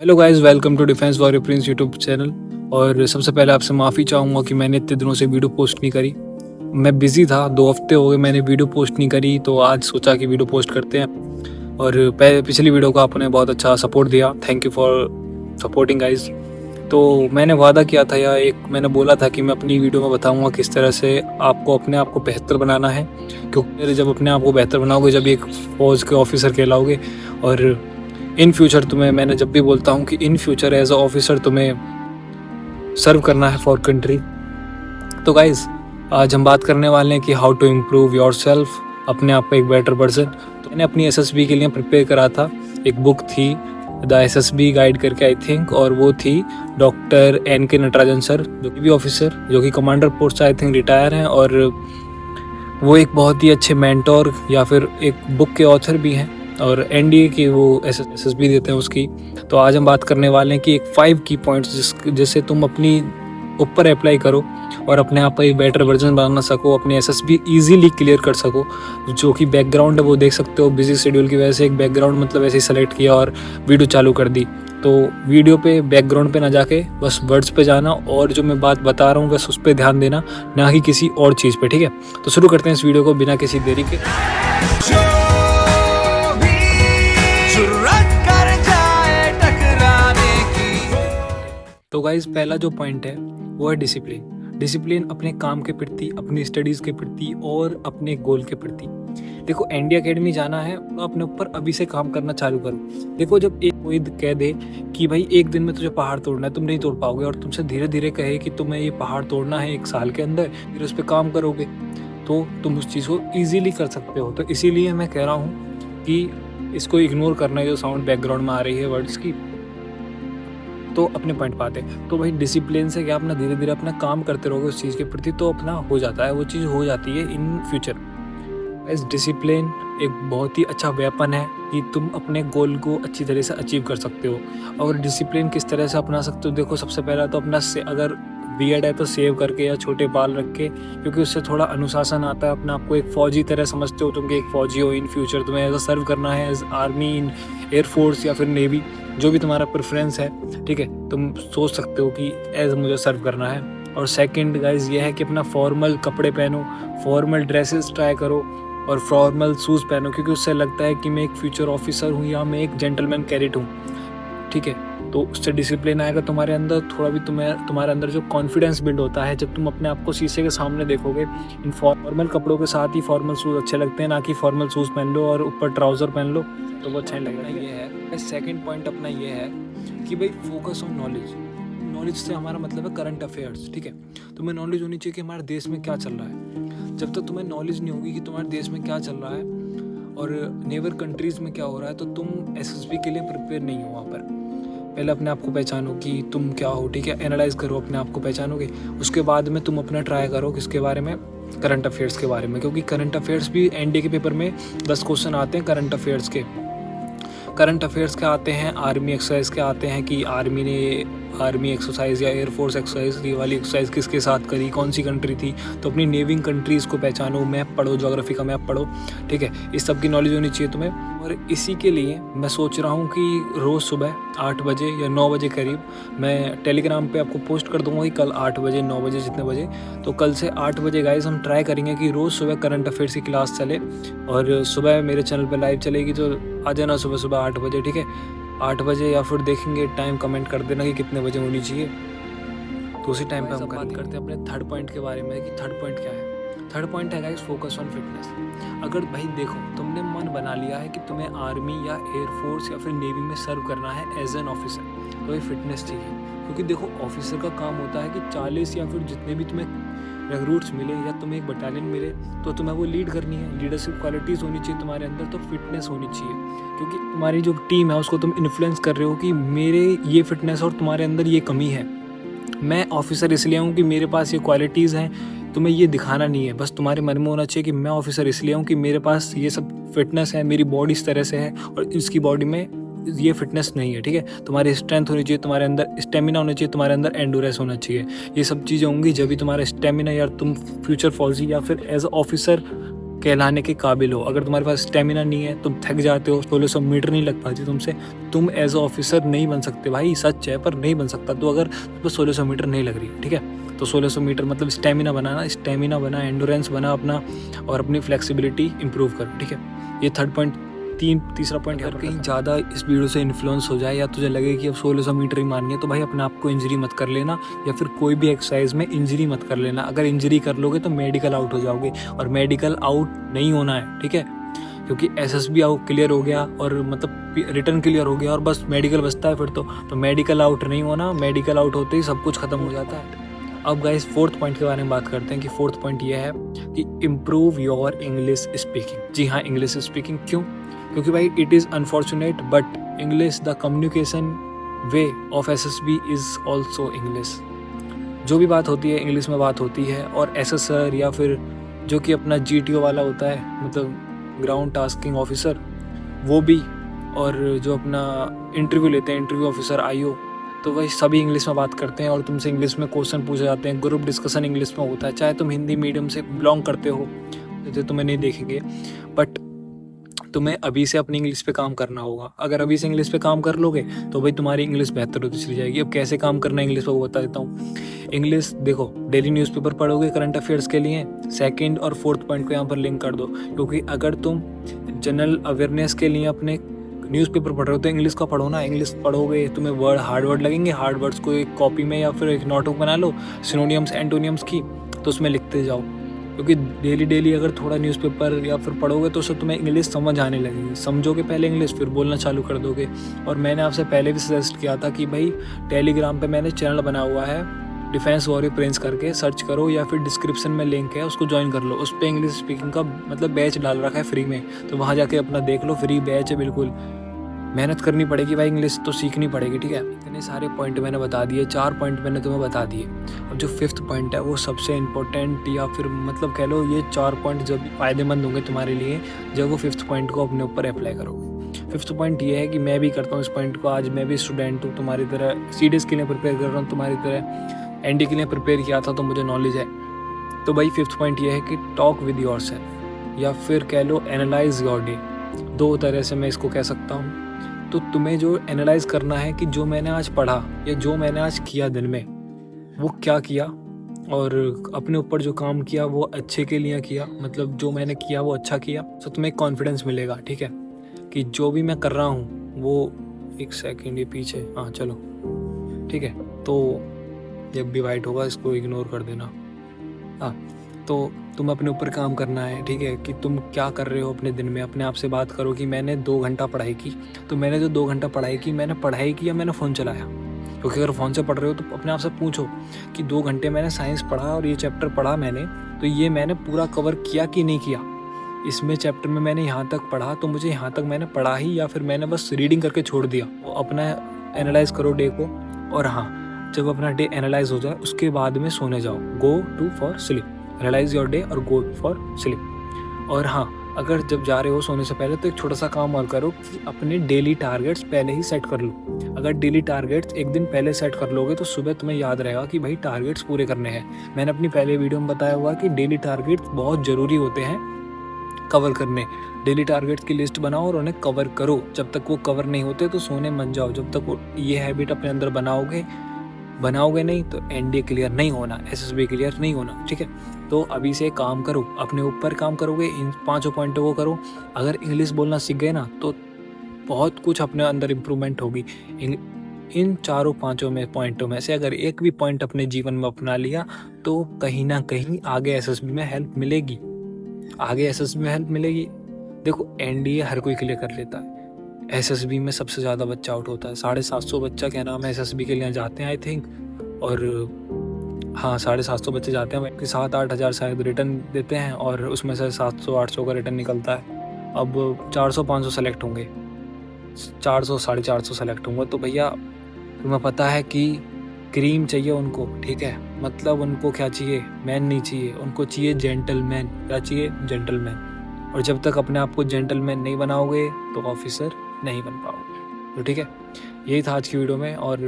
Hello guys, welcome to Defence Warrior Prince YouTube channel. और सबसे पहले आपसे माफ़ी चाहूँगा कि मैंने इतने दिनों से वीडियो पोस्ट नहीं करी। मैं बिज़ी था, 2 हफ्ते हो गए मैंने वीडियो पोस्ट नहीं करी, तो आज सोचा कि वीडियो पोस्ट करते हैं। और पिछली वीडियो को आपने बहुत अच्छा सपोर्ट दिया, thank you for supporting guys. तो मैंने वादा किया था या मैंने बोला था कि मैं अपनी वीडियो में बताऊँगा किस तरह से आपको अपने आप को बेहतर बनाना है, क्योंकि जब अपने आप को बेहतर बनाओगे, जब एक फ़ौज के ऑफिसर कहलाओगे। और इन फ्यूचर तुम्हें, मैंने जब भी बोलता हूँ कि in future as a officer तुम्हें सर्व करना है फॉर कंट्री। तो गाइज, आज हम बात करने वाले हैं कि how to improve your self, अपने आप को एक बेटर पर्सन। तो मैंने अपनी एसएसबी के लिए प्रिपेयर करा था, एक बुक थी द एसएसबी गाइड करके आई थिंक, और वो थी डॉक्टर NK नटराजन सर, जो कि भी ऑफिसर, जो कि commander post I think retire हैं, और वो एक बहुत ही अच्छे मेंटोर या फिर एक बुक के ऑथर भी हैं, और NDA की वो SSB देते हैं उसकी। तो आज हम बात करने वाले हैं कि एक 5 की पॉइंट्स जिससे तुम अपनी ऊपर अप्लाई करो और अपने आप का एक बेटर वर्जन बना सको, अपनी SSB इजीली क्लियर कर सको। जो कि बैकग्राउंड है वो देख सकते हो, बिजी शेड्यूल की वजह से एक बैकग्राउंड मतलब ऐसे ही सेलेक्ट किया और वीडियो चालू कर दी। तो वीडियो पे बैकग्राउंड पे ना जाके बस वर्ड्स पे जाना, और जो मैं बात बता रहा हूँ बस उस पर ध्यान देना, ना कि किसी और चीज़ पे, ठीक है। तो शुरू करते हैं इस वीडियो को बिना किसी देरी के। तो गाइज, पहला जो पॉइंट है वो है डिसिप्लिन। डिसिप्लिन अपने काम के प्रति, अपनी स्टडीज़ के प्रति और अपने गोल के प्रति। देखो, ND अकेडमी जाना है तो अपने ऊपर अभी से काम करना चालू करो। देखो, जब एक कोई कह दे कि भाई एक दिन में तुझे पहाड़ तोड़ना है, तुम नहीं तोड़ पाओगे, और तुमसे धीरे धीरे कहे कि तुम्हें ये पहाड़ तोड़ना है 1 साल के अंदर, फिर उस पर काम करोगे तो तुम उस चीज़ को ईजिली कर सकते हो। तो इसीलिए मैं कह रहा हूँ कि इसको इग्नोर करना है जो साउंड बैकग्राउंड में आ रही है वर्ड्स की। तो अपने पॉइंट पाते हैं, तो भाई डिसिप्लिन से क्या, अपना धीरे धीरे अपना काम करते रहोगे उस चीज़ के प्रति, तो अपना हो जाता है, वो चीज़ हो जाती है इन फ्यूचर। इस डिसिप्लिन एक बहुत ही अच्छा वेपन है कि तुम अपने गोल को अच्छी तरह से अचीव कर सकते हो। और डिसिप्लिन किस तरह से अपना सकते हो, देखो सबसे पहला तो अपना से अगर बियर्ड है तो सेव करके या छोटे बाल रख के, क्योंकि उससे थोड़ा अनुशासन आता है। अपने आप को एक फ़ौजी तरह समझते हो तुम, कि एक फ़ौजी हो इन फ्यूचर, तुम्हें एज अ सर्व करना है एज आर्मी, इन एयरफोर्स या फिर नेवी, जो भी तुम्हारा प्रेफरेंस है, ठीक है। तुम सोच सकते हो कि एज मुझे सर्व करना है। और सेकंड गाइज ये है कि अपना फॉर्मल कपड़े पहनो, फॉर्मल ड्रेसेस ट्राई करो और फॉर्मल शूज़ पहनो, क्योंकि उससे लगता है कि मैं एक फ्यूचर ऑफिसर हूँ या मैं एक जेंटलमैन कैडेट हूँ, ठीक है। तो उससे डिसिप्लिन आएगा तुम्हारे अंदर, थोड़ा भी तुम्हारे अंदर जो कॉन्फिडेंस बिल्ड होता है जब तुम अपने आप को शीशे के सामने देखोगे। इन फॉर्मल कपड़ों के साथ ही फॉर्मल शूज़ अच्छे लगते हैं, ना कि फॉर्मल शूज़ पहन लो और ऊपर ट्राउज़र पहन लो तो वो अच्छा नहीं लगेगा। ये है सेकंड पॉइंट अपना, ये है कि भाई फोकस ऑन नॉलेज। नॉलेज से हमारा मतलब है करंट अफेयर्स, ठीक है। तुम्हें नॉलेज होनी चाहिए कि हमारे देश में क्या चल रहा है। जब तक तुम्हें नॉलेज नहीं होगी कि तुम्हारे देश में क्या चल रहा है और नेबर कंट्रीज़ में क्या हो रहा है, तो तुम SSB के लिए प्रिपेयर नहीं हो। वहाँ पर पहले अपने आप को पहचानो कि तुम क्या हो, ठीक है। एनालाइज करो, अपने आप को पहचानोगे, उसके बाद में तुम अपना ट्राई करो किसके बारे में, करंट अफेयर्स के बारे में, क्योंकि करंट अफेयर्स भी ND के पेपर में 10 क्वेश्चन आते हैं करंट अफेयर्स के। करंट अफेयर्स के आते हैं, आर्मी एक्सरसाइज के आते हैं कि आर्मी ने आर्मी एक्सरसाइज या एयरफोर्स एक्सरसाइज, ये वाली एक्सरसाइज किसके साथ करी, कौन सी कंट्री थी। तो अपनी नेविंग कंट्रीज़ को पहचानो, मैप पढ़ो, ज्योग्राफी का मैप पढ़ो, ठीक है। इस सब की नॉलेज होनी चाहिए तुम्हें। और इसी के लिए मैं सोच रहा हूँ कि रोज़ सुबह 8 बजे या 9 बजे करीब मैं टेलीग्राम पे आपको पोस्ट कर दूँगा कि कल 8 बजे 9 बजे जितने बजे, तो कल से 8 बजे गाइज हम ट्राई करेंगे कि रोज़ सुबह करंट अफेयर्स की क्लास चले, और सुबह मेरे चैनल पे लाइव चलेगी, तो आ जाना सुबह सुबह 8 बजे, ठीक है। 8 बजे या फिर देखेंगे टाइम, कमेंट कर देना कि कितने बजे होनी चाहिए, तो उसी टाइम पे हम बात करते हैं अपने थर्ड पॉइंट के बारे में कि थर्ड पॉइंट क्या है। थर्ड पॉइंट है गाइस फोकस ऑन फिटनेस। अगर भाई देखो, तुमने मन बना लिया है कि तुम्हें आर्मी या एयरफोर्स या फिर नेवी में सर्व करना है एज एन ऑफिसर, तो ये फिटनेस चाहिए। क्योंकि देखो, ऑफिसर का काम होता है कि 40 या फिर जितने भी तुम्हें रिक्रूट्स मिले या तुम्हें एक बटालियन मिले, तो तुम्हें वो लीड करनी है। लीडरशिप क्वालिटीज़ होनी चाहिए तुम्हारे अंदर, तो फिटनेस होनी चाहिए, क्योंकि तुम्हारी जो टीम है उसको तुम इन्फ्लुएंस कर रहे हो कि मेरे ये फिटनेस और तुम्हारे अंदर ये कमी है। मैं ऑफिसर इसलिए हूँ कि मेरे पास ये क्वालिटीज़ हैं, तुम्हें ये दिखाना नहीं है, बस तुम्हारे मन में होना चाहिए कि मैं ऑफिसर इसलिए हूँ कि मेरे पास ये सब फिटनेस है, मेरी बॉडी इस तरह से है और इसकी बॉडी में ये फिटनेस नहीं है, ठीक है। तुम्हारी स्ट्रेंथ होनी चाहिए, तुम्हारे अंदर स्टेमिना होना चाहिए, तुम्हारे अंदर एंडोरेंस होना चाहिए। ये सब चीज़ें होंगी जब भी तुम्हारा स्टेमिना, या तुम फ्यूचर फौजी या फिर एज ऑफिसर कहलाने के काबिल हो। अगर तुम्हारे पास स्टेमिना नहीं है, तुम थक जाते हो, 1600 मीटर नहीं लग पाती तुमसे, तुम एज अ ऑफिसर नहीं बन सकते भाई, सच है पर नहीं बन सकता। तो अगर तुम 1600 मीटर नहीं लग रही, ठीक है, तो 1600 मीटर मतलब स्टेमिना बनाना, स्टेमिना बना, एंडोरेंस बना अपना, और अपनी फ्लेक्सिबिलिटी इंप्रूव करो, ठीक है। ये थर्ड पॉइंट। तीसरा पॉइंट, अगर कहीं ज़्यादा इस वीडियो से इन्फ्लुएंस हो जाए या तुझे लगे कि अब 1600 मीटर ही मारनी है, तो भाई अपने आप को इंजरी मत कर लेना, या फिर कोई भी एक्सरसाइज में इंजरी मत कर लेना। अगर इंजरी कर लोगे तो मेडिकल आउट हो जाओगे, और मेडिकल आउट नहीं होना है, ठीक है, क्योंकि एसएसबी आउट क्लियर हो गया और मतलब रिटर्न क्लियर हो गया और बस मेडिकल बचता है फिर तो मेडिकल आउट नहीं होना। मेडिकल आउट होते ही सब कुछ खत्म हो जाता है। अब गाइस फोर्थ पॉइंट के बारे में बात करते हैं कि फोर्थ पॉइंट ये है कि इम्प्रूव योर इंग्लिश स्पीकिंग। जी हाँ, इंग्लिश स्पीकिंग। क्यों? क्योंकि भाई it is unfortunate but English the communication way of SSB is also English. जो भी बात होती है इंग्लिश में बात होती है, और एसएसआर या फिर जो कि अपना जीटीओ वाला होता है, मतलब ग्राउंड टास्किंग ऑफिसर, वो भी, और जो अपना इंटरव्यू लेते हैं इंटरव्यू ऑफिसर आईओ, तो वही सभी इंग्लिश में बात करते हैं और तुमसे इंग्लिश में क्वेश्चन पूछे जाते हैं। ग्रुप डिस्कशन इंग्लिश में होता है, चाहे तुम हिंदी मीडियम से बिलोंग करते हो तो तुम्हें नहीं देखेंगे, बट तुम्हें अभी से अपनी इंग्लिश पे काम करना होगा। अगर अभी से इंग्लिश पे काम कर लोगे तो भाई तुम्हारी इंग्लिश बेहतर होती चली जाएगी। अब कैसे काम करना है इंग्लिश पे वो बता देता हूँ। इंग्लिश देखो, डेली न्यूज़पेपर पढ़ोगे करंट अफेयर्स के लिए, सेकंड और फोर्थ पॉइंट को यहाँ पर लिंक कर दो, क्योंकि अगर तुम जनरल अवेयरनेस के लिए अपने न्यूज़पेपर पढ़ रहे हो तो इंग्लिश का पढ़ो ना। इंग्लिश पढ़ोगे, तुम्हें वर्ड हार्ड वर्ड लगेंगे, हार्ड वर्ड्स को एक कॉपी में या फिर एक नोटबुक बना लो सिनोनियम्स एंटोनियम्स की, तो उसमें लिखते जाओ, क्योंकि डेली अगर थोड़ा न्यूज़पेपर या फिर पढ़ोगे तो उससे तुम्हें इंग्लिश समझ आने लगेगी। समझोगे पहले इंग्लिश, फिर बोलना चालू कर दोगे। और मैंने आपसे पहले भी सजेस्ट किया था कि भाई टेलीग्राम पे मैंने चैनल बना हुआ है डिफेंस वॉरियर प्रिंस करके, सर्च करो या फिर डिस्क्रिप्शन में लिंक है उसको ज्वाइन कर लो। उस पर इंग्लिश स्पीकिंग का मतलब बैच डाल रखा है फ्री में, तो वहाँ जाके अपना देख लो, फ्री बैच है बिल्कुल। मेहनत करनी पड़ेगी भाई, इंग्लिश तो सीखनी पड़ेगी, ठीक है। इतने सारे पॉइंट मैंने बता दिए, 4 पॉइंट मैंने तुम्हें बता दिए। अब जो 5th पॉइंट है वो सबसे इम्पोर्टेंट, या फिर मतलब कह लो ये 4 पॉइंट जब फ़ायदेमंद होंगे तुम्हारे लिए जब वो 5th पॉइंट को अपने ऊपर अप्लाई करोगे। 5th पॉइंट ये है कि मैं भी करता हूँ इस पॉइंट को। आज मैं भी स्टूडेंट हूँ तुम्हारी तरह, सीडीएस के लिए प्रिपेयर कर रहा हूँ तुम्हारी तरह, एनडी के लिए प्रिपेयर किया था तो मुझे नॉलेज है। तो भाई 5th पॉइंट ये है कि टॉक विद योर सेल्फ, या फिर कह लो एनालाइज योर डे। 2 तरह से मैं इसको कह सकता हूँ। तो तुम्हें जो एनालाइज करना है कि जो मैंने आज पढ़ा या जो मैंने आज किया दिन में, वो क्या किया, और अपने ऊपर जो काम किया वो अच्छे के लिए किया, मतलब जो मैंने किया वो अच्छा किया, तो तुम्हें कॉन्फिडेंस मिलेगा, ठीक है, कि जो भी मैं कर रहा हूँ वो। एक सेकंड, ये पीछे, हाँ चलो ठीक है। तो जब भी वाइट होगा इसको इग्नोर कर देना। हाँ, तो तुम अपने ऊपर काम करना है, ठीक है, कि तुम क्या कर रहे हो अपने दिन में। अपने आप से बात करो कि मैंने 2 घंटा पढ़ाई की, तो मैंने जो 2 घंटा पढ़ाई की, मैंने पढ़ाई की या मैंने फ़ोन चलाया। क्योंकि अगर फ़ोन से पढ़ रहे हो तो अपने आप से पूछो कि 2 घंटे मैंने साइंस पढ़ा और ये चैप्टर पढ़ा मैंने, तो ये मैंने पूरा कवर किया कि नहीं किया। इसमें चैप्टर में मैंने यहाँ तक पढ़ा तो मुझे यहाँ तक मैंने पढ़ा ही, या फिर मैंने बस रीडिंग करके छोड़ दिया। वो अपना एनालाइज करो डे को। और हाँ, जब अपना डे एनालाइज हो जाए उसके बाद में सोने जाओ, go to for sleep, analyse your day और गो फॉर स्लीप। और हाँ, अगर जब जा रहे हो सोने से पहले तो एक छोटा सा काम और करो कि अपने डेली टारगेट्स पहले ही सेट कर लो। अगर डेली टारगेट्स एक दिन पहले सेट कर लोगे तो सुबह तुम्हें याद रहेगा कि भाई टारगेट्स पूरे करने हैं। मैंने अपनी पहले वीडियो में बताया हुआ कि डेली टारगेट्स बहुत ज़रूरी होते हैं कवर करने। डेली टारगेट्स की लिस्ट बनाओ और उन्हें कवर करो। जब तक वो कवर नहीं होते तो सोने मत जाओ। जब तक वो ये हैबिट अपने अंदर बनाओगे नहीं तो एनडीए क्लियर नहीं होना, एसएसबी क्लियर नहीं होना, ठीक है। तो अभी से काम करो, अपने ऊपर काम करोगे, इन 5 पॉइंटों को करो। अगर इंग्लिश बोलना सीख गए ना तो बहुत कुछ अपने अंदर इम्प्रूवमेंट होगी। इन 4-5 पॉइंटों में से अगर एक भी पॉइंट अपने जीवन में अपना लिया तो कहीं ना कहीं आगे एसएसबी में हेल्प मिलेगी। देखो, एनडीए हर कोई क्लियर कर लेता है, एसएसबी में सबसे ज़्यादा बच्चा आउट होता है। 750 बच्चा क्या नाम है एसएसबी के लिए जाते हैं आई थिंक, और हाँ 750 बच्चे जाते हैं, 7-8 हज़ार शायद रिटर्न देते हैं और उसमें से 700-800 का रिटर्न निकलता है। अब 400-500 सेलेक्ट होंगे, 400-450 सेलेक्ट होंगे। तो भैया तुम्हें पता है कि क्रीम चाहिए उनको, ठीक है, मतलब उनको क्या चाहिए, मैन नहीं चाहिए, उनको चाहिए जेंटलमैन। क्या चाहिए? जेंटलमैन। और जब तक अपने आप को जेंटलमैन नहीं बनाओगे तो ऑफिसर नहीं बन पाओगे। तो ठीक है, यही था आज की वीडियो में। और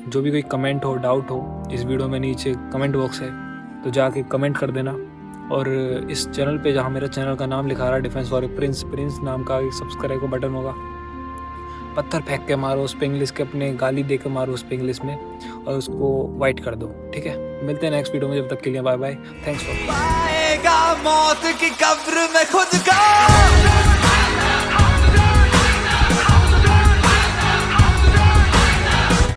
जो भी कोई कमेंट हो, डाउट हो, इस वीडियो में नीचे कमेंट बॉक्स है तो जाके कमेंट कर देना। और इस चैनल पे जहाँ मेरा चैनल का नाम लिखा रहा है डिफेंस फॉर प्रिंस नाम का एक सब्सक्राइब का बटन होगा, पत्थर फेंक के मारो उस पे, इंग्लिश के अपने गाली दे के मारो उस पे इंग्लिश में, और उसको वाइट कर दो, ठीक है। मिलते हैं नेक्स्ट वीडियो में, जब तक के लिए बाय बाय, थैंक्स फॉर। पाएगा मौत की कब्र में खुद का